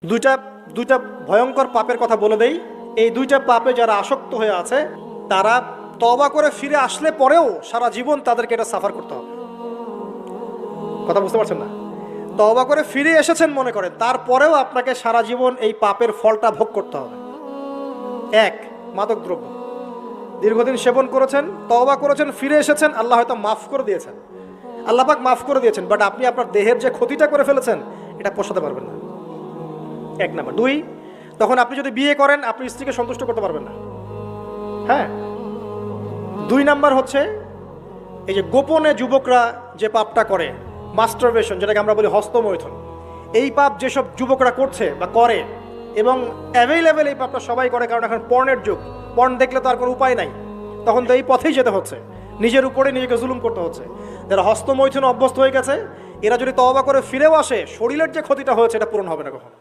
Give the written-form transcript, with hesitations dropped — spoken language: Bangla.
দুইটা দুইটা ভয়ঙ্কর পাপের কথা বলে দেই। এই দুইটা পাপে যারা আসক্ত হয়ে আছে তারা তওবা করে ফিরে আসলে পরেও সারা জীবন তাদেরকে এটা সাফার করতে হবে। কথা বুঝতে পারছেন না? তওবা করে ফিরে এসেছেন মনে করেন, তারপরেও আপনাকে সারা জীবন এই পাপের ফলটা ভোগ করতে হবে। এক, মাদকদ্রব্য দীর্ঘদিন সেবন করেছেন, তওবা করেছেন, ফিরে এসেছেন, আল্লাহ হয়তো মাফ করে দিয়েছেন, আল্লাহ পাক মাফ করে দিয়েছেন, বাট আপনি আপনার দেহের যে ক্ষতিটা করে ফেলেছেন এটা পোষাতে পারবেন না। এক নাম্বার। দুই, তখন আপনি যদি বিয়ে করেন আপনি স্ত্রীকে সন্তুষ্ট করতে পারবেন না। হ্যাঁ। দুই নাম্বার হচ্ছে এই যে গোপনে যুবকরা যে পাপটা করে, মাস্টারবেশন, যেটাকে আমরা বলি হস্তমৈথুন, এই পাপ যেসব যুবকরা করছে বা করে, এবং অ্যাভেলেবেল এই পাপটা সবাই করে, কারণ এখন পর্নের যুগ, পর্ন দেখলে তো আর কোনো উপায় নাই, তখন তো এই পথেই যেতে হচ্ছে, নিজের উপরে নিজেকে জুলুম করতে হচ্ছে। যারা হস্তমৈথুন অভ্যস্ত হয়ে গেছে এরা যদি তওবা করে ফিরেও আসে, শরীরের যে ক্ষতিটা হয়েছে এটা পূরণ হবে না কখনো।